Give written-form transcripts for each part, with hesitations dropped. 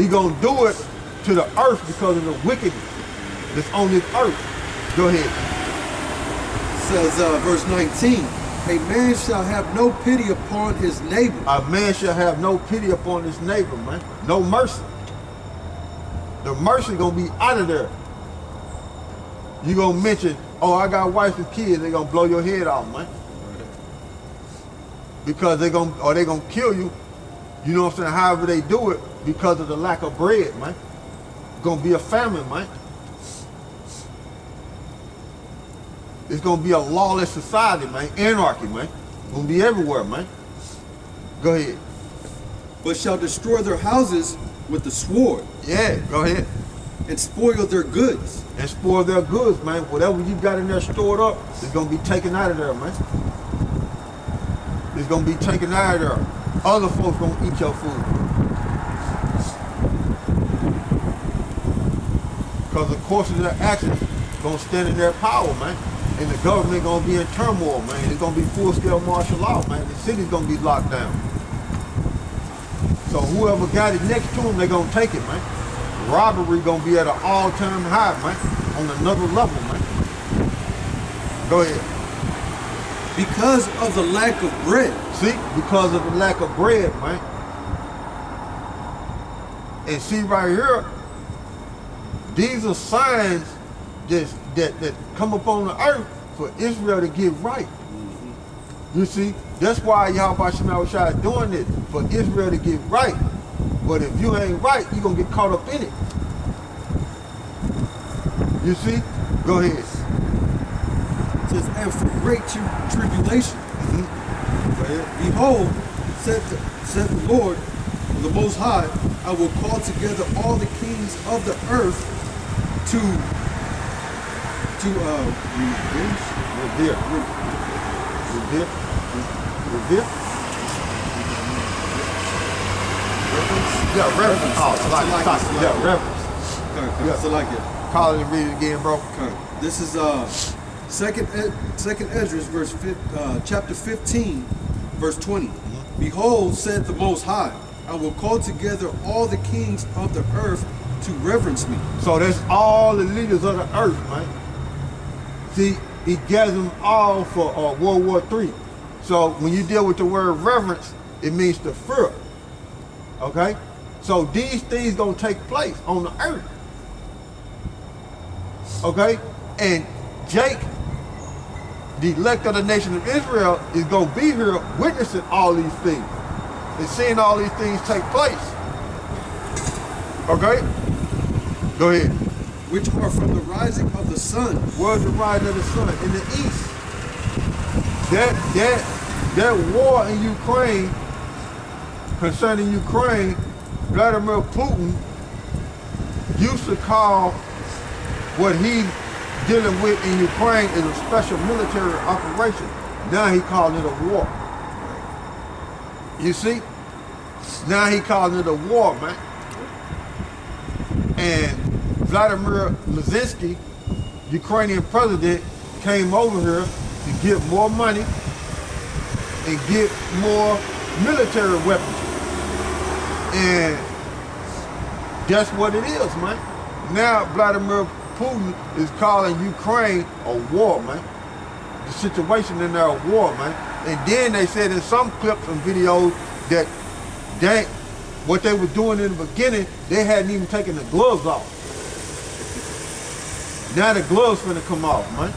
He gonna do it to the earth because of the wickedness that's on this earth. Go ahead. Says verse 19, a man shall have no pity upon his neighbor. A man shall have no pity upon his neighbor, man. No mercy. The mercy gonna be out of there. You gonna mention, oh, I got wife and kids, they gonna blow your head off, man. Because they gonna kill you. You know what I'm saying? However they do it, because of the lack of bread, man. Gonna be a famine, man. It's gonna be a lawless society, man. Anarchy, man. Gonna be everywhere, man. Go ahead. But shall destroy their houses with the sword. Yeah, go ahead. And spoil their goods. And spoil their goods, man. Whatever you got in there stored up, it's gonna be taken out of there, man. It's gonna be taken out of there. Other folks gonna eat your food. Because the course of their actions gonna stand in their power, man. And the government gonna be in turmoil, man. It's gonna be full-scale martial law, man. The city's gonna be locked down. So whoever got it next to them, they gonna take it, man. Robbery gonna be at an all-time high, man. On another level, man. Go ahead. Because of the lack of bread. See, because of the lack of bread, man. And see right here, these are signs that come upon the earth for Israel to get right. You see, that's why YAHAWASHI is doing it, for Israel to get right. But if you ain't right, you're going to get caught up in it. You see? Go ahead. It says, and for great tribulation. Go ahead. Behold, said the Lord, the Most High, I will call together all the kings of the earth to Yeah, reverence. Oh, yeah, reverence. Yeah, so like it. Call it and read it again, bro. Okay. This is second Esdras, chapter 15, verse 20. Behold, said the Most High, I will call together all the kings of the earth to reverence me. So that's all the leaders of the earth, man. See, he gathered them all for World War III. So when you deal with the word reverence, it means to fear. Okay? So these things gonna take place on the earth. Okay? And Jake, the elect of the nation of Israel, is gonna be here witnessing all these things and seeing all these things take place. Okay? Go ahead. Which are from the rising of the sun. Where's the rising of the sun? In the east. That war in Ukraine, concerning Ukraine, Vladimir Putin used to call what he's dealing with in Ukraine is a special military operation. Now he calling it a war. You see? Now he calling it a war, man. And Vladimir Zelensky, Ukrainian president, came over here to get more money and get more military weapons. And that's what it is, man. Now Vladimir Putin is calling Ukraine a war, man. The situation in there a war, man. And then they said in some clips and videos that what they were doing in the beginning, they hadn't even taken the gloves off. Now the gloves finna come off, man.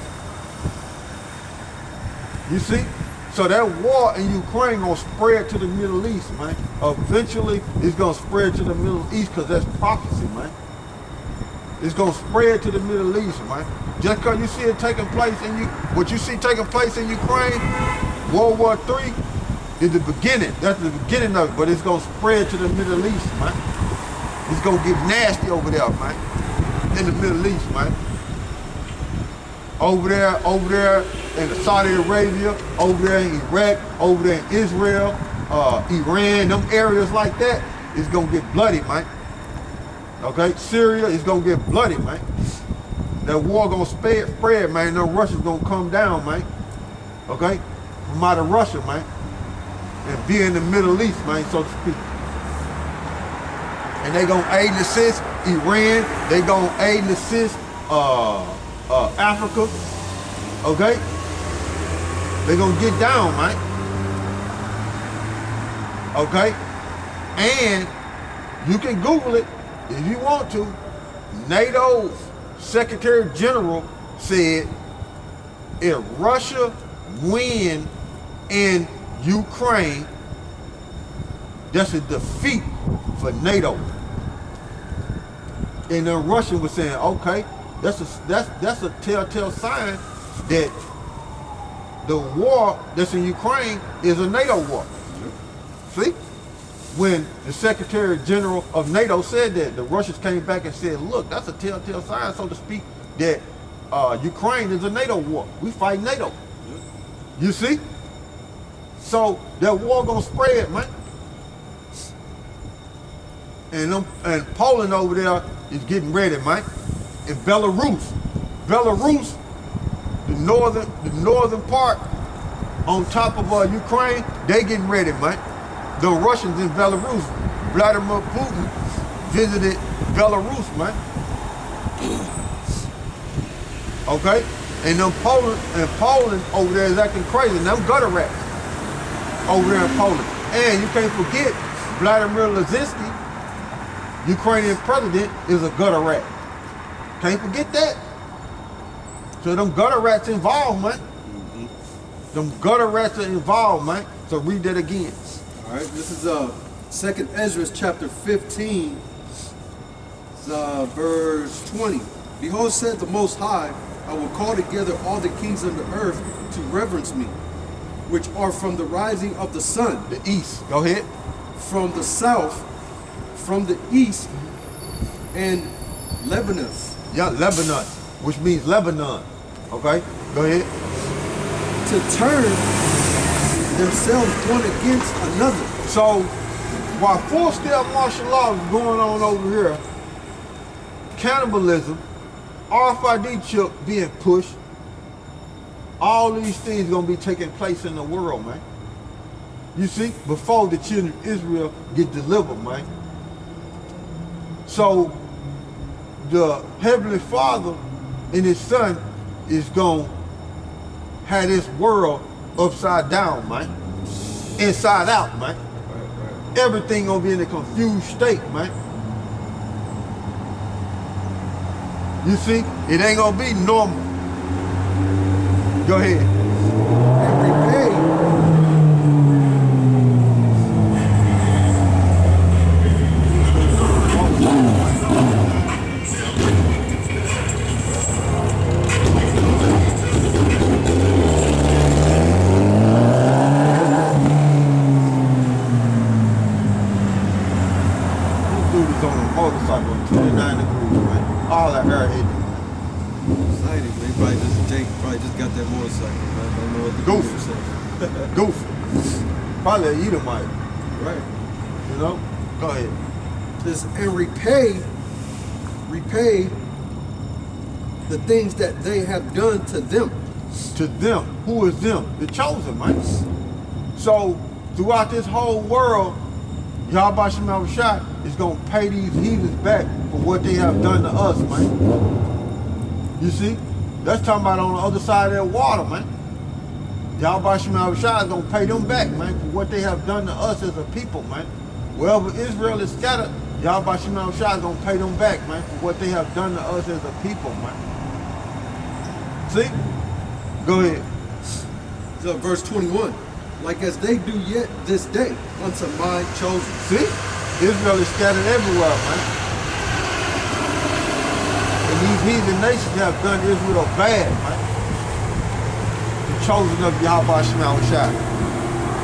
You see? So that war in Ukraine gonna spread to the Middle East, man. Eventually, it's gonna spread to the Middle East because that's prophecy, man. It's gonna spread to the Middle East, man. Just because you see it taking place what you see taking place in Ukraine, World War III, is the beginning. That's the beginning of it, but it's gonna spread to the Middle East, man. It's gonna get nasty over there, man. In the Middle East, man. Over there in Saudi Arabia, over there in Iraq, over there in Israel, Iran, them areas like that, it's gonna get bloody, man. Okay, Syria is gonna get bloody, man. That war gonna spread, man. Them Russians gonna come down, man. Okay, from out of Russia, man, and be in the Middle East, man, so to speak. and they gonna aid and assist Iran. They gonna aid and assist Africa. Okay? They gonna get down, man. Okay? And you can Google it if you want to. NATO's Secretary General said if Russia win in Ukraine, that's a defeat for NATO. And the Russian was saying, okay, that's a telltale sign that the war that's in Ukraine is a NATO war. See? When the Secretary General of NATO said that, the Russians came back and said, look, that's a telltale sign, so to speak, that Ukraine is a NATO war. We fight NATO. You see? So that war gonna spread, man. And Poland over there is getting ready, man. And Belarus, the northern part on top of Ukraine, they getting ready, man. The Russians in Belarus, Vladimir Putin visited Belarus, man. Okay? And Poland over there is acting crazy. And them gutter rats over there in Poland. And you can't forget, Vladimir Zelensky, Ukrainian president, is a gutter rat. Can't forget that. So them gutter rats involved, man. Them gutter rats are involved, man. So read that again. All right, this is 2nd Ezra chapter 15, verse 20. Behold, said the Most High, I will call together all the kings of the earth to reverence me, which are from the rising of the sun. The east. Go ahead. From the south, from the east, and Lebanon. Yeah, Lebanon, which means Lebanon. Okay, go ahead. To turn themselves one against another. So, while full-scale martial law is going on over here, cannibalism, RFID chip being pushed, all these things gonna be taking place in the world, man. You see, before the children of Israel get delivered, man. So, the Heavenly Father and His Son is gonna have this world upside down, man. Inside out, man. Right. Everything gonna be in a confused state, man. You see, it ain't gonna be normal. Go ahead. And repay. On a motorcycle, 29 degrees, man. All that air hit him. Excited, man. Probably just got that motorcycle, man. Don't know what to do. Goofy. Probably an Edomite. Right. You know? Go ahead. This and repay the things that they have done to them. To them. Who is them? The chosen, man. So, throughout this whole world, YAHAWASHI is going to pay these heathens back for what they have done to us, man. You see? That's talking about on the other side of that water, man. YAHAWASHI is going to pay them back, man, for what they have done to us as a people, man. Wherever Israel is scattered, YAHAWASHI is going to pay them back, man, for what they have done to us as a people, man. See? Go ahead. So verse 21. Like as they do yet this day unto my chosen. See? Israel is scattered everywhere, man. And these heathen nations have done Israel bad, man. The chosen of YAHAWASHI.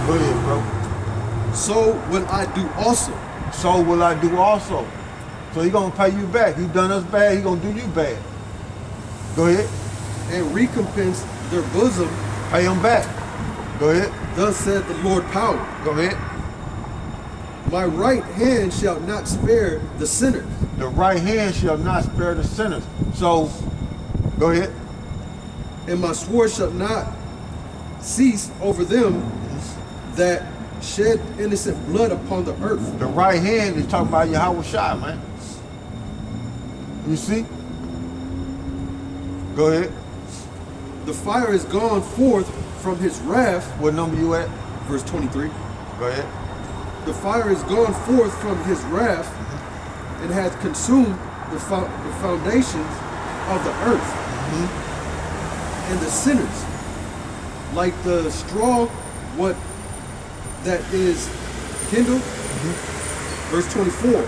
Go ahead, bro. So will I do also. So will I do also. So He's going to pay you back. He done us bad, He's going to do you bad. Go ahead. And recompense their bosom. Pay them back. Go ahead. Thus said the Lord power. Go ahead. My right hand shall not spare the sinners. The right hand shall not spare the sinners. So, go ahead. And my sword shall not cease over them that shed innocent blood upon the earth. The right hand is talking about YAHAWASHI, man. You see? Go ahead. The fire is gone forth from his wrath. What number you at? Verse 23. Go ahead. The fire is gone forth from his wrath and hath consumed the foundations of the earth and the sinners, like the straw what that is kindled. Verse 24.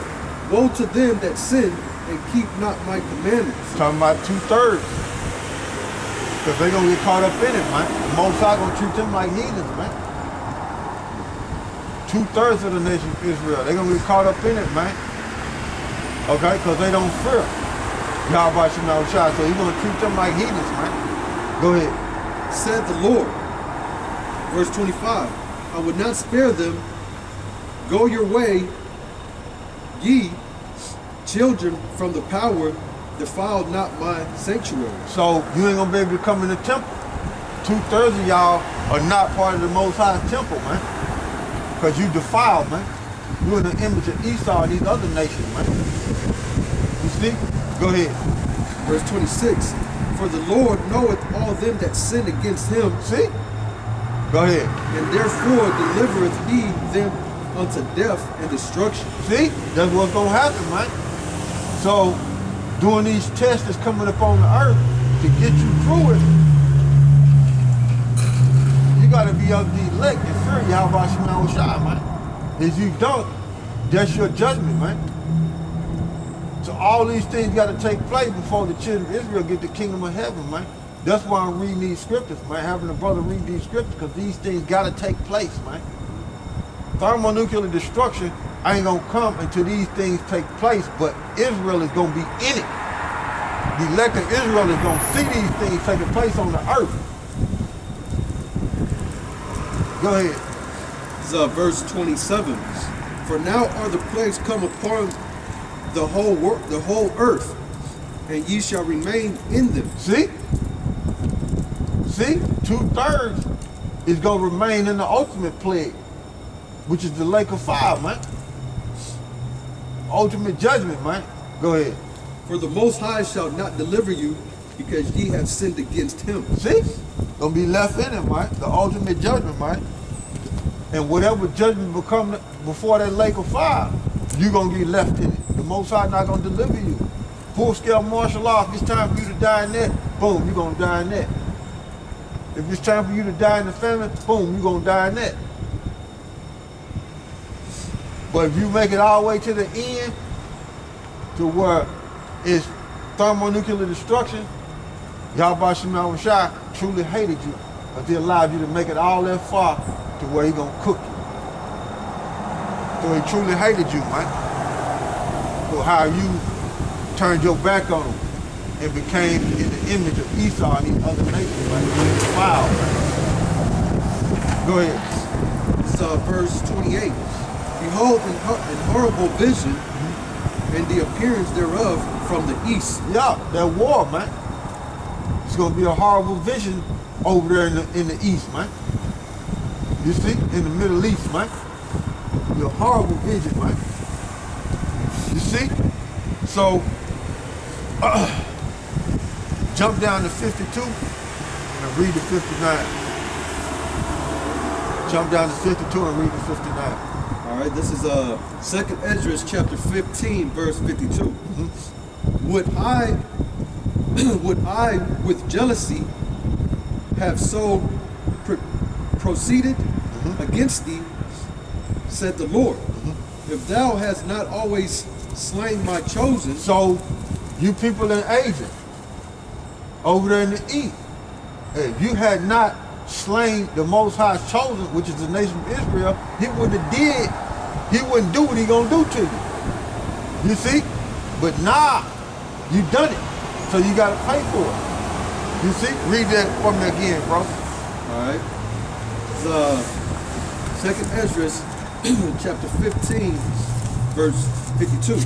Woe to them that sin and keep not my commandments. Talking about 2/3. Because they're going to get caught up in it, man. The Most High going to treat them like heathens, man. 2/3 of the nation of Israel. They're going to get caught up in it, man. Okay? Because they don't fear YAHAWASHI. So he's going to treat them like heathens, man. Go ahead. Said the Lord. Verse 25. I would not spare them. Go your way, ye children from the power, defile not my sanctuary. So you ain't gonna be able to come in the temple. 2/3 of y'all are not part of the Most High's temple, man. Because you defiled, man. You in the image of Esau and these other nations, man. You see? Go ahead. Verse 26. For the Lord knoweth all them that sin against him. See? Go ahead. And therefore delivereth he them unto death and destruction. See? That's what's gonna happen, man. So doing these tests that's coming up on the earth to get you through it, you gotta be of the elect and fear YAHAWASHI, man. If you don't, that's your judgment, man. So all these things gotta take place before the children of Israel get the kingdom of heaven, man. That's why I'm reading these scriptures, man. Having a brother read these scriptures, because these things gotta take place, man. Thermonuclear destruction ain't gonna come until these things take place, but Israel is gonna be in it. The elect of Israel is gonna see these things taking place on the earth. Go ahead. This is verse 27. For now are the plagues come upon the whole earth, and ye shall remain in them. See? See? 2/3 is gonna remain in the ultimate plague, which is the lake of fire, man. Ultimate judgment, man. Go ahead. For the Most High shall not deliver you, because ye have sinned against him. See? Gonna be left in it, man. The ultimate judgment, man. And whatever judgment will come before that lake of fire, you're gonna get left in it. The Most High not gonna deliver you. Full scale martial law. If it's time for you to die in that, boom, you're gonna die in that. If it's time for you to die in the family, boom, you're gonna die in that. But if you make it all the way to the end, to where it's thermonuclear destruction, YAHAWASHI truly hated you, because he allowed you to make it all that far to where he gonna cook you. So he truly hated you, man. For how you turned your back on him and became in the image of Esau and these other nations, man. Wow. Go ahead. This is verse 28. Behold, in horrible vision, and the appearance thereof from the east. Yeah, that war, man. It's gonna be a horrible vision over there in the east, man. You see, in the Middle East, man. It'll be a horrible vision, man. You see? So, jump down to 52 and read the 59. Jump down to 52 and read the 59. All right, this is 2nd Esdras chapter 15, verse 52. Would I with jealousy have so proceeded against thee, said the Lord, if thou hast not always slain my chosen. So, you people in Asia, over there in the east, if you had not slain the Most High's chosen, which is the nation of Israel, he wouldn't do what he gonna do to you. You see? But nah, you done it. So you gotta pay for it. You see? Read that for me again, bro. Alright. It's 2nd Esdras chapter 15, verse 52.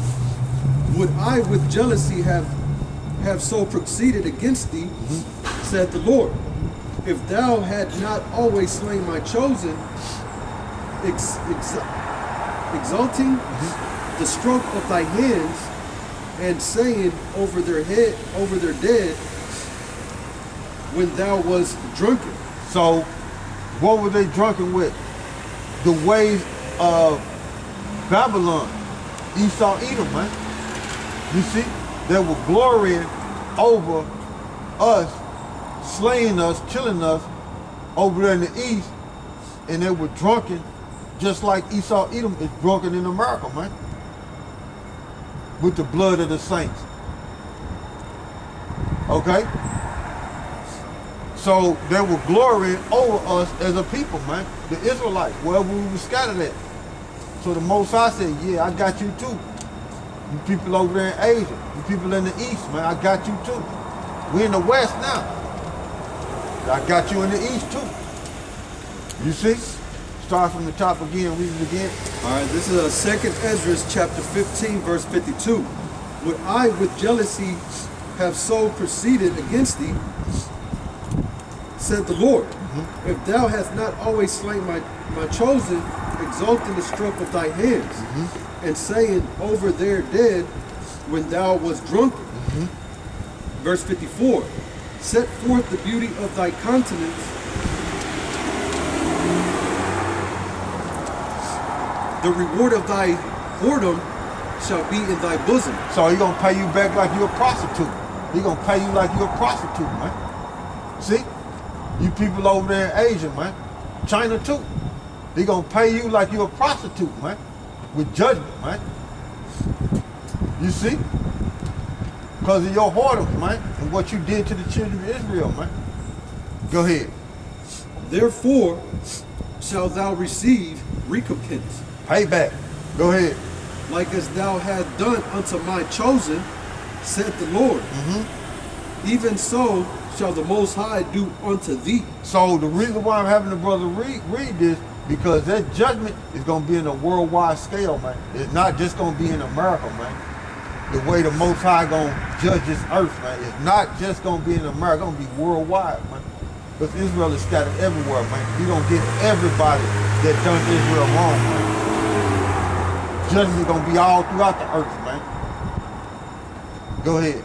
Would I with jealousy have so proceeded against thee, said the Lord, if thou had not always slain my chosen, exalting the stroke of thy hands, and saying over their head, over their dead, when thou was drunken. So, what were they drunken with? The ways of Babylon, Esau, Edom, man. You see, they were glorying over us, slaying us, killing us over there in the east, and they were drunken just like Esau, Edom is drunken in America, man, with the blood of the saints. Okay? So they were glorying over us as a people, man, the Israelites, wherever we were scattered at. So the Most High said, yeah, I got you too. You people over there in Asia, you people in the East, man, I got you too. We're in the West now. I got you in the East too. You see? Start from the top again, read it again. All right, this is 2 Ezra chapter 15, verse 52. Would I with jealousy have so proceeded against thee, said the Lord, if thou hast not always slain my chosen, exalting the stroke of thy hands, and saying over their dead when thou was drunken. Verse 54, set forth the beauty of thy countenance, the reward of thy whoredom shall be in thy bosom. So he's gonna pay you back like you're a prostitute. He's gonna pay you like you're a prostitute, man. See? You people over there in Asia, man. China too. He's gonna pay you like you're a prostitute, man. With judgment, man. You see? Because of your whoredom, man, and what you did to the children of Israel, man. Go ahead. Therefore shalt thou receive recompense. Payback. Go ahead. Like as thou hast done unto my chosen, said the Lord. Even so shall the Most High do unto thee. So the reason why I'm having the brother read this, because that judgment is going to be in a worldwide scale, man. It's not just going to be in America, man. The way the Most High going to judge this earth, man. It's not just going to be in America. It's going to be worldwide, man. Because Israel is scattered everywhere, man. You're going to get everybody that done Israel wrong, man. Judgment going to be all throughout the earth, man. Go ahead.